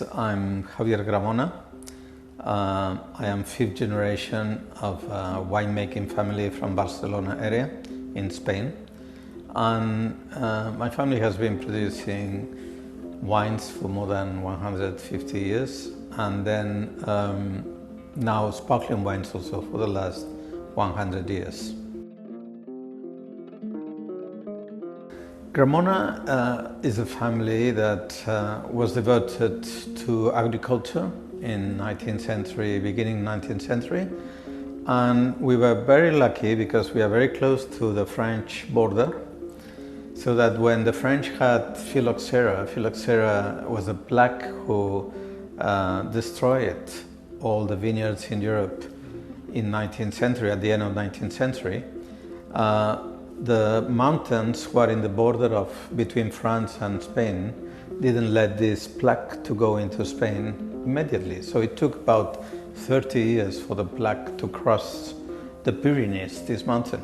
Yes, I'm Xavier Gramona. I am fifth generation of a winemaking family from Barcelona area in Spain. And my family has been producing wines for more than 150 years. And then now sparkling wines also for the last 100 years. Gramona is a family that was devoted to agriculture in 19th century, beginning 19th century. And we were very lucky because we are very close to the French border. So that when the French had phylloxera was a plague who destroyed all the vineyards in Europe in 19th century, at the end of 19th century. The mountains who are in the border of between France and Spain didn't let this plague to go into Spain immediately. So it took about 30 years for the plague to cross the Pyrenees, this mountain.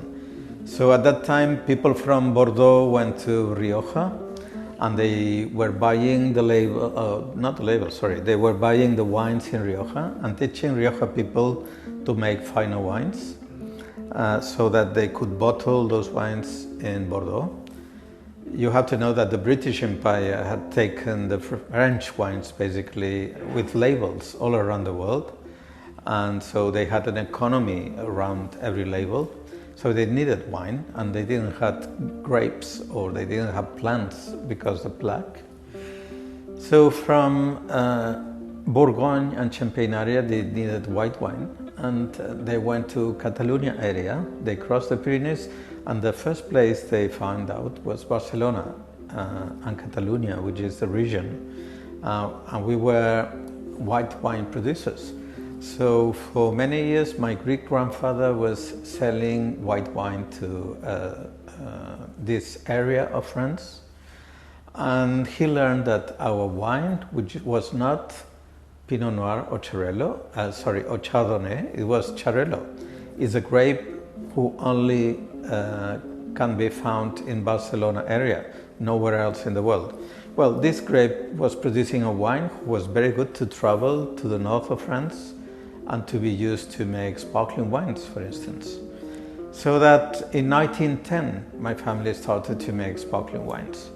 So at that time, people from Bordeaux went to Rioja, and they were buying the they were buying the wines in Rioja and teaching Rioja people to make finer wines. So that they could bottle those wines in Bordeaux. You have to know that the British Empire had taken the French wines basically with labels all around the world, and so they had an economy around every label. So they needed wine, and they didn't have grapes or they didn't have plants because of the plague. So from Bourgogne and Champagne area, they needed white wine. And they went to Catalonia area. They crossed the Pyrenees, and the first place they found out was Barcelona and Catalonia, which is the region. And we were white wine producers. So for many years, my great-grandfather was selling white wine to this area of France. And he learned that our wine, which was not Pinot Noir or or Chardonnay, it was Xarel·lo. It's a grape who only can be found in Barcelona area, nowhere else in the world. Well, this grape was producing a wine who was very good to travel to the north of France and to be used to make sparkling wines, for instance. So that in 1910, my family started to make sparkling wines.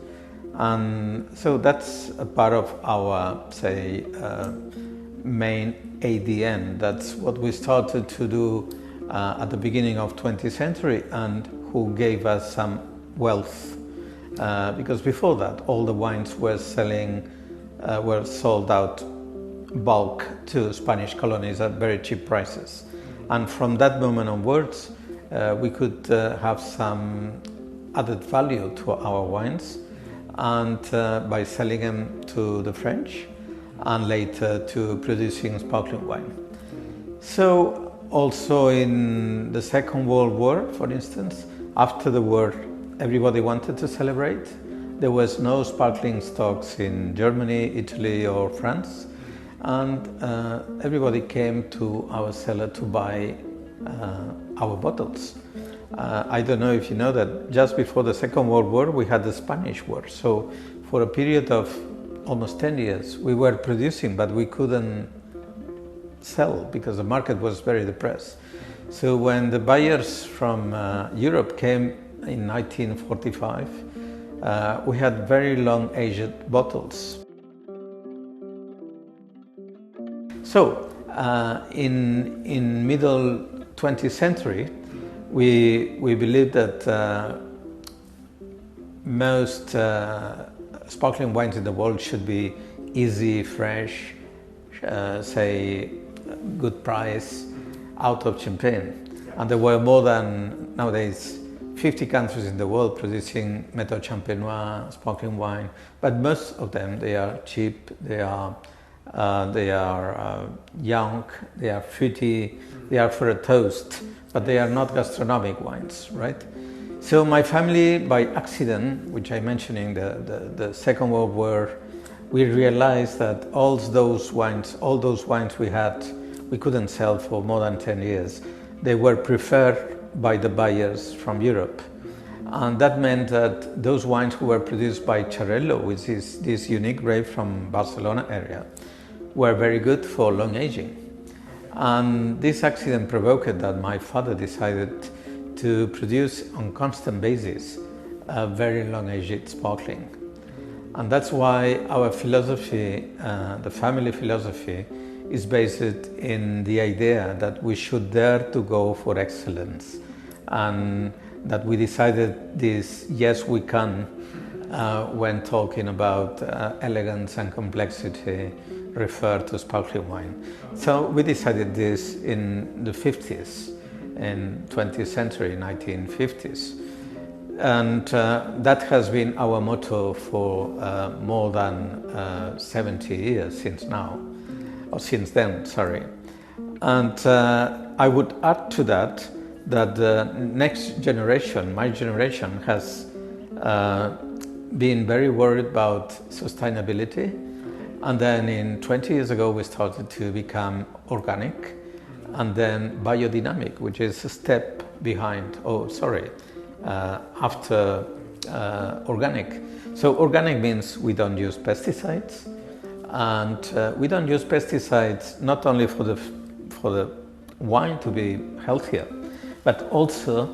And so that's a part of our, main ADN. That's what we started to do at the beginning of 20th century, and who gave us some wealth. Because before that, all the wines were sold out bulk to Spanish colonies at very cheap prices. And from that moment onwards, we could have some added value to our wines, and by selling them to the French and later to producing sparkling wine. So also in the Second World War, for instance, after the war, everybody wanted to celebrate. There was no sparkling stocks in Germany, Italy or France, and everybody came to our cellar to buy our bottles. I don't know if you know that just before the Second World War, we had the Spanish War. So for a period of almost 10 years, we were producing, but we couldn't sell because the market was very depressed. So when the buyers from Europe came in 1945, we had very long-aged bottles. So in middle 20th century, we believe that most sparkling wines in the world should be easy, fresh, good price, out of Champagne. And there were more than, nowadays, 50 countries in the world producing Méthode Champenois sparkling wine, but most of them, they are cheap, they are young, they are fruity, they are for a toast, but they are not gastronomic wines, right? So my family, by accident, which I mentioned in the Second World War, we realized that all those wines we had, we couldn't sell for more than 10 years. They were preferred by the buyers from Europe. And that meant that those wines were produced by Xarel·lo, which is this unique grape from Barcelona area, were very good for long aging. And this accident provoked that my father decided to produce on constant basis a very long-aged sparkling. And that's why our philosophy, the family philosophy, is based in the idea that we should dare to go for excellence, and that we decided this, yes we can, when talking about elegance and complexity refer to sparkling wine. So we decided this in the 50s, in 20th century, 1950s. And that has been our motto for more than 70 years since then. And I would add to that the next generation, my generation, has been very worried about sustainability. And then 20 years ago, we started to become organic, and then biodynamic, which is a step behind, after organic. So organic means we don't use pesticides, and we don't use pesticides not only for the wine to be healthier, but also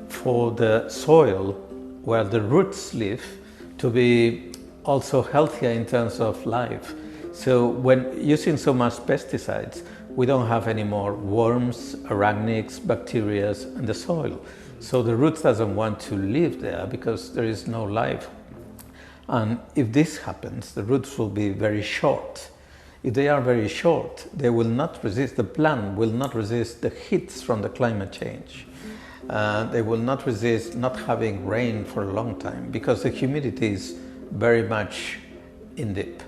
for the soil where the roots live to be also healthier in terms of life. So when using so much pesticides, we don't have any more worms, arachnids, bacteria in the soil. So the roots doesn't want to live there because there is no life. And if this happens, the roots will be very short. If they are very short, they will not resist, the plant will not resist the heats from the climate change. They will not resist not having rain for a long time because the humidity is very much in deep.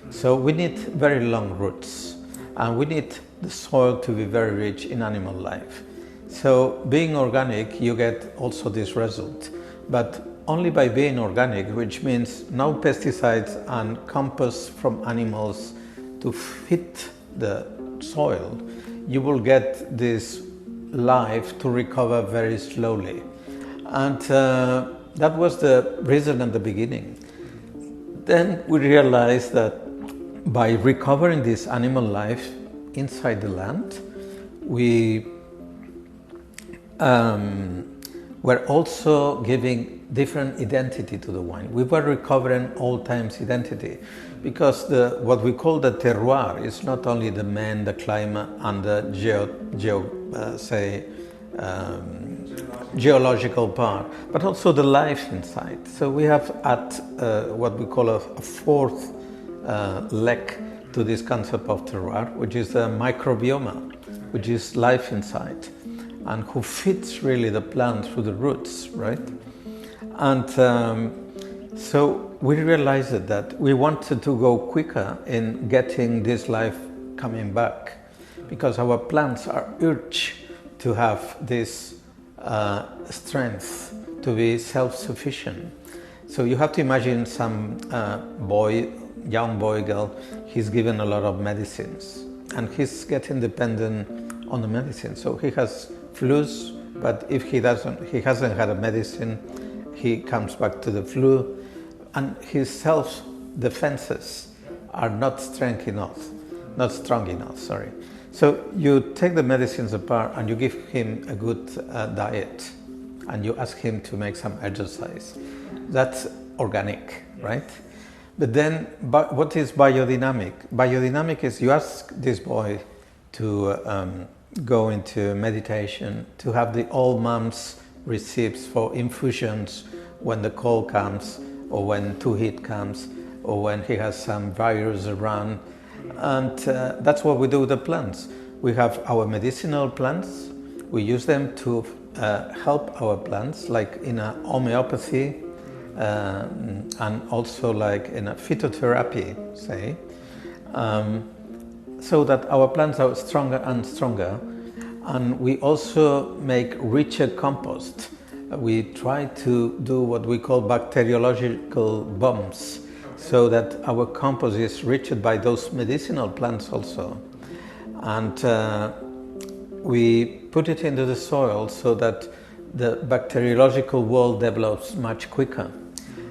So we need very long roots, and we need the soil to be very rich in animal life. So being organic, you get also this result, but only by being organic, which means no pesticides and compost from animals to fit the soil, you will get this life to recover very slowly. And that was the reason at the beginning. Then we realized that by recovering this animal life inside the land, we were also giving different identity to the wine. We were recovering old times identity, because what we call the terroir is not only the man, the climate, and the geological part, but also the life inside. So we have what we call a fourth leg to this concept of terroir, which is the microbiome, which is life inside, and who fits really the plant through the roots, right? And so we realized that we wanted to go quicker in getting this life coming back, because our plants are urged to have this strength to be self-sufficient. So you have to imagine some young boy, girl, he's given a lot of medicines and he's getting dependent on the medicine. So he has flus, but if he hasn't had a medicine, he comes back to the flu, and his self-defenses are not strong enough. So you take the medicines apart and you give him a good diet, and you ask him to make some exercise. That's organic, right? But then, what is biodynamic? Biodynamic is you ask this boy to go into meditation, to have the old mom's receipts for infusions when the cold comes, or when too heat comes, or when he has some virus around. And that's what we do with the plants. We have our medicinal plants. We use them to help our plants, like in a homeopathy, and also like in a phytotherapy, say, so that our plants are stronger and stronger. And we also make richer compost. We try to do what we call bacteriological bombs, so that our compost is rich by those medicinal plants also. And we put it into the soil so that the bacteriological wall develops much quicker.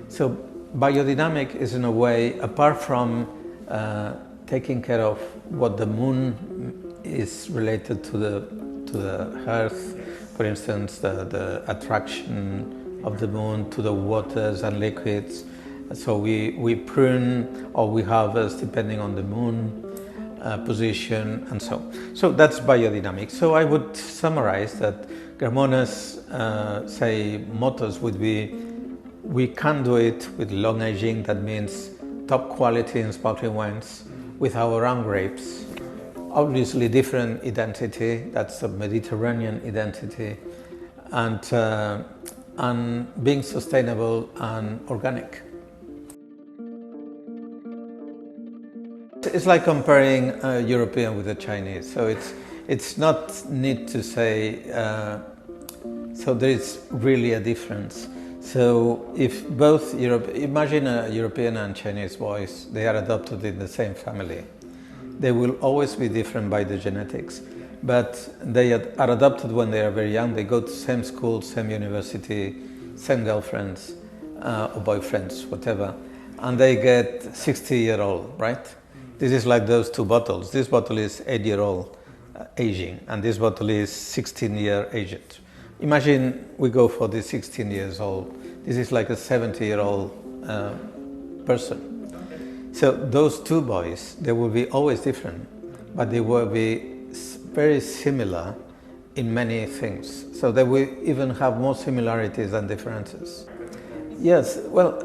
So biodynamic is, in a way, apart from taking care of what the moon is related to the earth. For instance, the attraction of the moon to the waters and liquids. So we prune or we harvest depending on the moon position and so that's biodynamic. So I would summarize that Gramona's say mottos would be: we can do it with long aging, that means top quality in sparkling wines with our own grapes. Obviously different identity, that's a Mediterranean identity, and being sustainable and organic. It's like comparing a European with a Chinese. So it's not need to say, so there is really a difference. So if both imagine a European and Chinese boys, they are adopted in the same family. They will always be different by the genetics, but they are adopted when they are very young. They go to same school, same university, same girlfriends or boyfriends, whatever, and they get 60-year-old, right? This is like those two bottles. This bottle is 8-year-old aging, and this bottle is 16-year aged. Imagine we go for the 16 years old. This is like a 70-year-old person. So those two boys, they will be always different, but they will be very similar in many things. So they will even have more similarities than differences. Yes, well,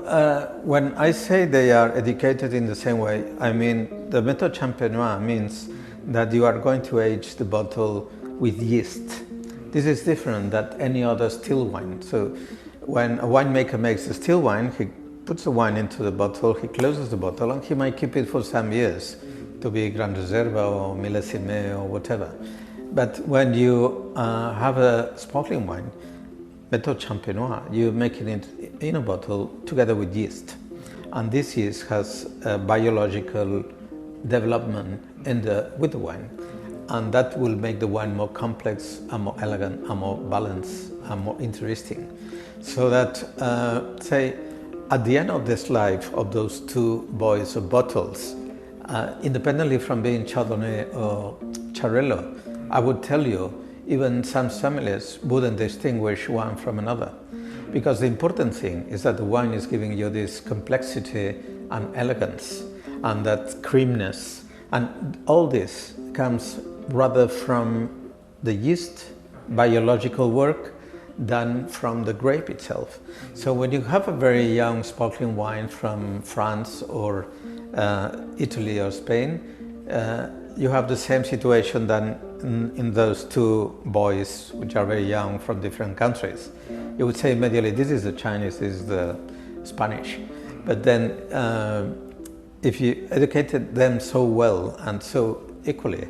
when I say they are educated in the same way, I mean the méthode champenoise means that you are going to age the bottle with yeast. This is different than any other still wine. So when a winemaker makes a still wine, he puts the wine into the bottle, he closes the bottle, and he might keep it for some years to be Grand Reserva or Millésime or whatever. But when you have a sparkling wine, méthode champenoise, you're making it in a bottle together with yeast. And this yeast has a biological development with the wine. And that will make the wine more complex and more elegant and more balanced and more interesting. So that, say, at the end of this life of those two boys or bottles, independently from being Chardonnay or Xarel·lo, I would tell you, even some sommeliers wouldn't distinguish one from another. Because the important thing is that the wine is giving you this complexity and elegance and that creaminess. And all this comes rather from the yeast biological work than from the grape itself. So when you have a very young sparkling wine from France or Italy or Spain, you have the same situation than in those two boys, which are very young from different countries. You would say immediately, this is the Chinese, this is the Spanish. But then if you educated them so well and so equally,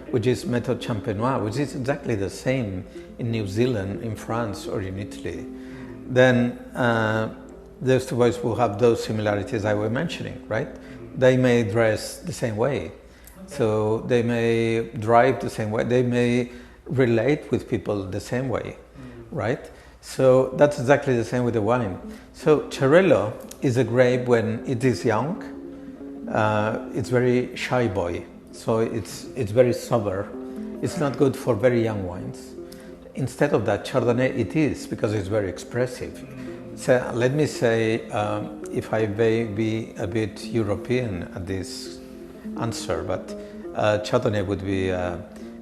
which is méthode champenoise, which is exactly the same in New Zealand, in France, or in Italy, then those two boys will have those similarities I was mentioning, right? They may dress the same way, so they may drive the same way, they may relate with people the same way, right? So that's exactly the same with the wine. So Xarel·lo is a grape when it is young, it's very shy boy. So it's very sober. It's not good for very young wines. Instead of that, Chardonnay it is, because it's very expressive. So let me say, if I may be a bit European at this answer, but Chardonnay would be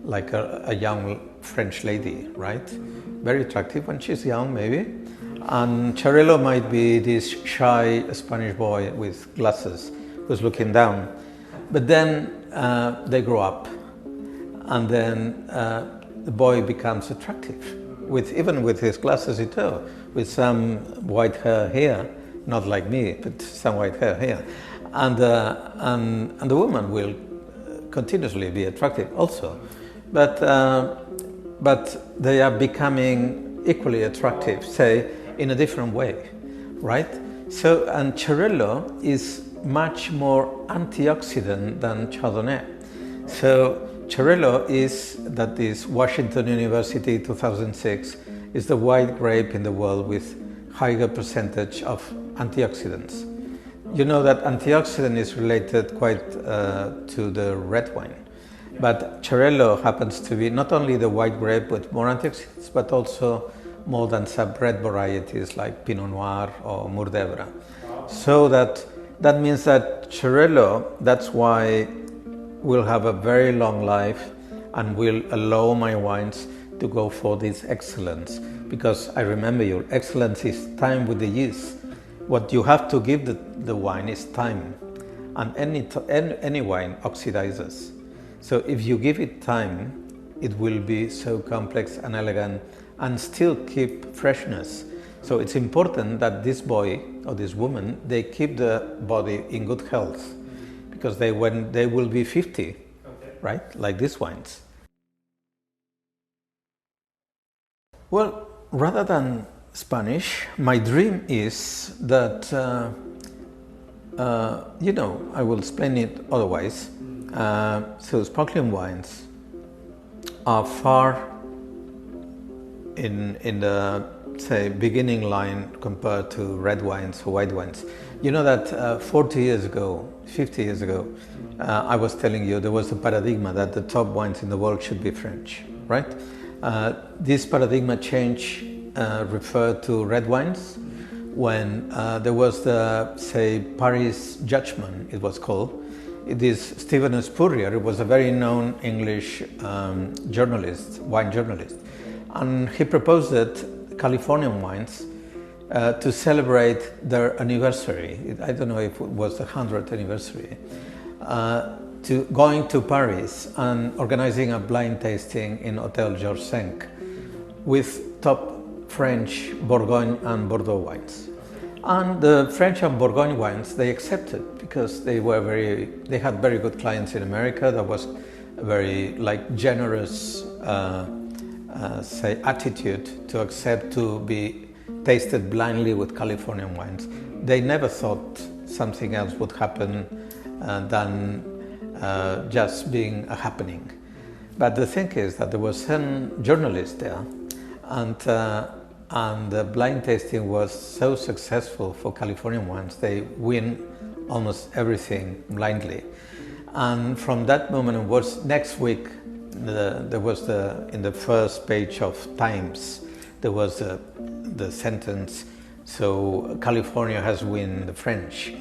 like a young French lady, right? Very attractive when she's young, maybe. And Xarel·lo might be this shy Spanish boy with glasses who's looking down. But then they grow up, and then the boy becomes attractive, even with his glasses in tow, with some white hair here, not like me, but some white hair here, and the woman will continuously be attractive also, but they are becoming equally attractive, say, in a different way, right? So, and Xarel·lo is much more antioxidant than Chardonnay. So Xarel·lo is Washington University 2006 is the white grape in the world with higher percentage of antioxidants. You know that antioxidant is related quite to the red wine. But Xarel·lo happens to be not only the white grape with more antioxidants, but also more than some red varieties like Pinot Noir or Mourvèdre. So that means that Xarel·lo, that's why will have a very long life and will allow my wines to go for this excellence. Because I remember you, excellence is time with the yeast. What you have to give the wine is time. And any wine oxidizes. So if you give it time, it will be so complex and elegant and still keep freshness. So it's important that this boy or this woman, they keep the body in good health, because when they will be 50, okay, right? Like these wines. Well, rather than Spanish, my dream is that, I will explain it otherwise. So sparkling wines are far in the, say, beginning line compared to red wines or white wines. You know that 40 years ago, 50 years ago, I was telling you there was a paradigm that the top wines in the world should be French, right? This paradigm change referred to red wines when there was the, say, Paris Judgment, it was called. It is Stephen Spurrier. It was a very known English journalist, wine journalist, and he proposed that Californian wines to celebrate their anniversary. I don't know if it was the 100th anniversary, to going to Paris and organizing a blind tasting in Hotel Georges V with top French Bourgogne and Bordeaux wines. And the French and Bourgogne wines, they accepted because they had very good clients in America. That was a very generous, say, attitude to accept to be tasted blindly with Californian wines. They never thought something else would happen than just being a happening. But the thing is that there was some journalist there, and the blind tasting was so successful for Californian wines. They win almost everything blindly. And from that moment onwards, next week, there was in the first page of Times, there was the sentence, so California has won the French.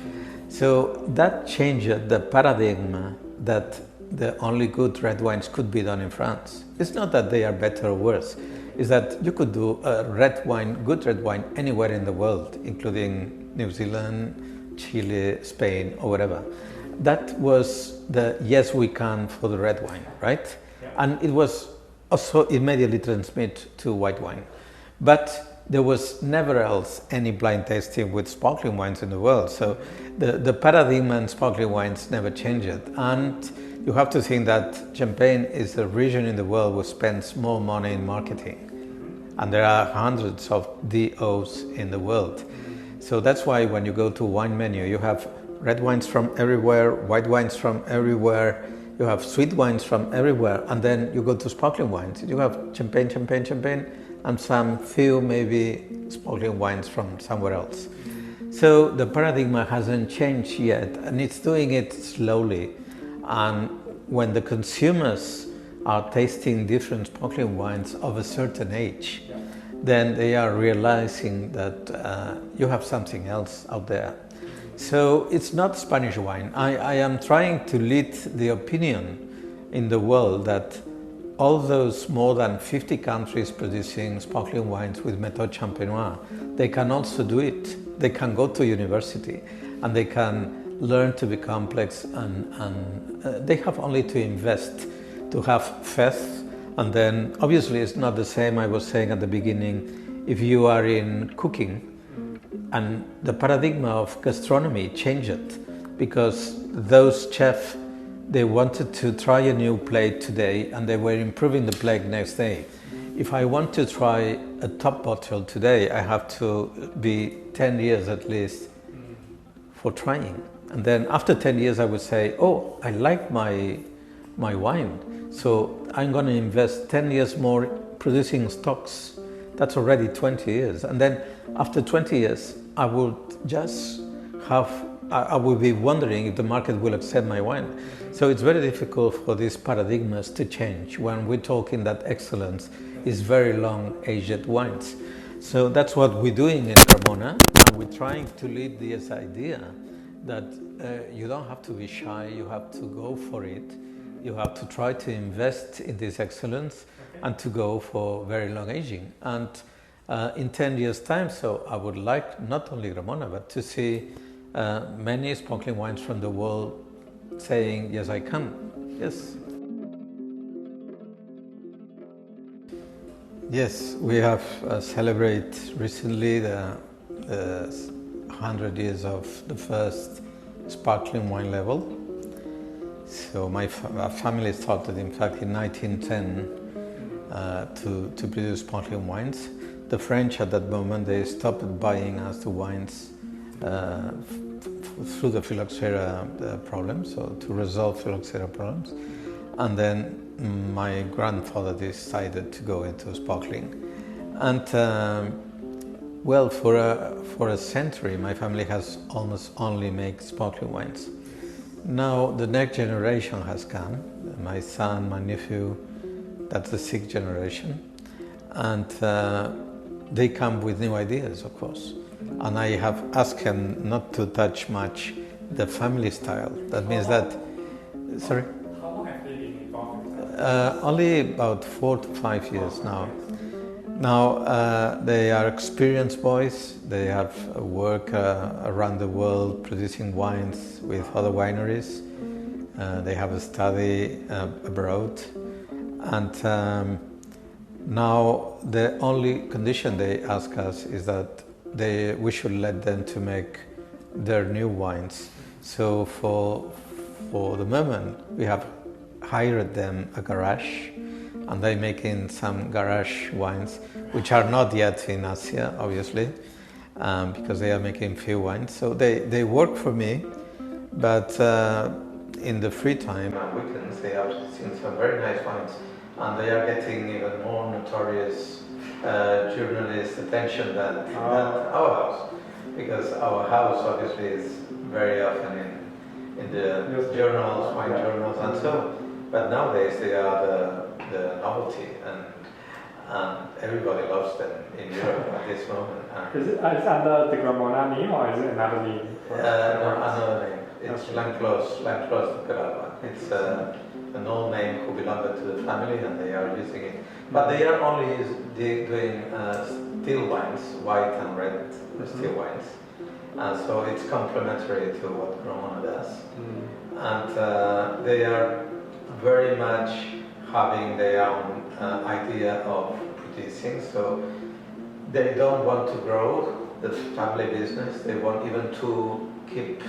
So that changed the paradigm that the only good red wines could be done in France. It's not that they are better or worse. Is that you could do a red wine, good red wine, anywhere in the world, including New Zealand, Chile, Spain, or whatever. That was the yes we can for the red wine, right? Yeah. And it was also immediately transmit to white wine. But there was never else any blind tasting with sparkling wines in the world. So the paradigm and sparkling wines never changed. And you have to think that Champagne is the region in the world which spends more money in marketing. And there are hundreds of DOs in the world. So that's why when you go to wine menu, you have red wines from everywhere, white wines from everywhere, you have sweet wines from everywhere, and then you go to sparkling wines. You have champagne, champagne, champagne, and some few maybe sparkling wines from somewhere else. So the paradigm hasn't changed yet, and it's doing it slowly. And when the consumers are tasting different sparkling wines of a certain age, then they are realizing that you have something else out there. So it's not Spanish wine. I am trying to lead the opinion in the world that all those more than 50 countries producing sparkling wines with Méthode Champenoise, they can also do it. They can go to university and they can learn to be complex, and they have only to invest, to have faith. And then obviously it's not the same, I was saying at the beginning, if you are in cooking and the paradigm of gastronomy changed because those chefs, they wanted to try a new plate today and they were improving the plate next day. If I want to try a top bottle today, I have to be 10 years at least for trying. And then after 10 years I would say, oh, I like my wine. So I'm going to invest 10 years more producing stocks. That's already 20 years. And then after 20 years, I would just have I would be wondering if the market will accept my wine. So it's very difficult for these paradigms to change when we're talking that excellence is very long aged wines. So that's what we're doing in Gramona, and we're trying to lead this idea that you don't have to be shy, you have to go for it, you have to try to invest in this excellence and to go for very long aging. And in 10 years' time, so I would like not only Gramona, but to see many sparkling wines from the world saying, yes, I can, yes. Yes, we have celebrated recently the 100 years of the first sparkling wine label. So my family started, in fact, in 1910 to produce sparkling wines. The French at that moment, they stopped buying us the wines through the phylloxera problem, so to resolve phylloxera problems. And then my grandfather decided to go into sparkling. And well, for a century, my family has almost only made sparkling wines. Now the next generation has come, my son, my nephew, that's the sixth generation. And they come with new ideas, of course. And I have asked him not to touch much the family style. That means that, sorry? How long have they been involved in only about 4 to 5 years now. Now they are experienced boys. They have worked around the world producing wines with other wineries. They have a study abroad. And now the only condition they ask us is that we should let them to make their new wines. So for the moment, we have hired them a garage, and they're making some garage wines, which are not yet in Asia, obviously, because they are making few wines. So they work for me, but in the free time and weekends, they have seen some very nice wines, and they are getting even more notorious journalist attention than our house, because our house obviously is very often in the journals, wine journals, and so. But nowadays they are the novelty, and everybody loves them in Europe at this moment. Is it under the Gramona name, or is it another name? No, another name. It's Lanclos de Caraba. It's an old name who belonged to the family, and they are using it. But they are only doing still wines, white and red still wines. And so it's complementary to what Gramona does. And they are very much having their own idea of producing. So they don't want to grow the family business. They want even to keep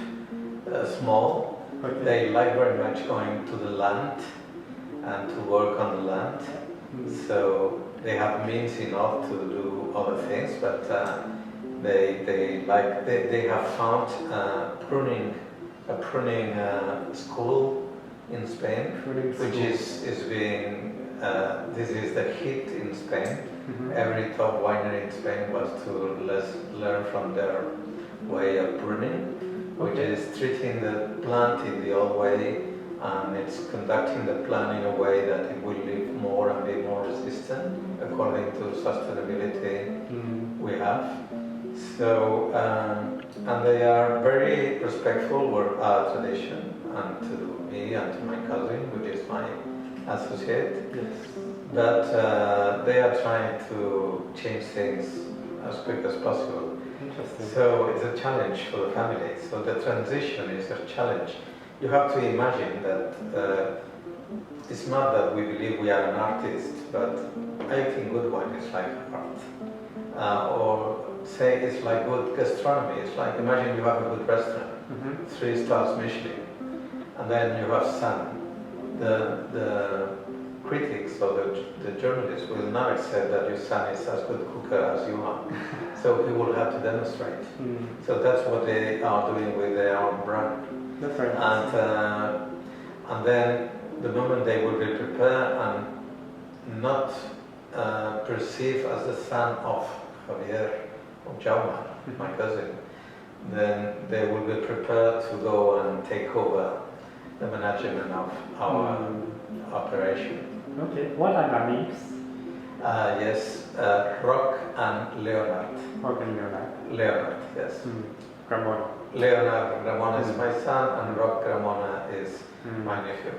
small. Okay. They like very much going to the land and to work on the land. So they have means enough to do other things, but they have found a pruning school in Spain, which is being this is the hit in Spain. Every top winery in Spain was to learn from their way of pruning, which is treating the plant in the old way, and it's conducting the plant in a way that it will live more and be more resistant according to sustainability we have. So, and they are very respectful for our tradition, and to me and to my cousin, which is my associate. Yes. But they are trying to change things as quick as possible. Interesting. So it's a challenge for the family. So the transition is a challenge. You have to imagine that it's not that we believe we are an artist, but I think good wine is like art. Or say it's like good gastronomy. It's like, imagine you have a good restaurant, 3 stars Michelin, and then you have sun. The critics or the journalists will not accept that your son is as good cooker as you are. So he will have to demonstrate. So that's what they are doing with their own brand. That's right. And then the moment they will be prepared and not perceived as the son of Xavier or Jaume, my cousin, then they will be prepared to go and take over the management of our operation. Okay, what are the names? Yes, Rock and Leonard. Rock and Leonard. Leonard, yes. Gramona. Leonard Gramona is my son, and Rock Gramona is my nephew.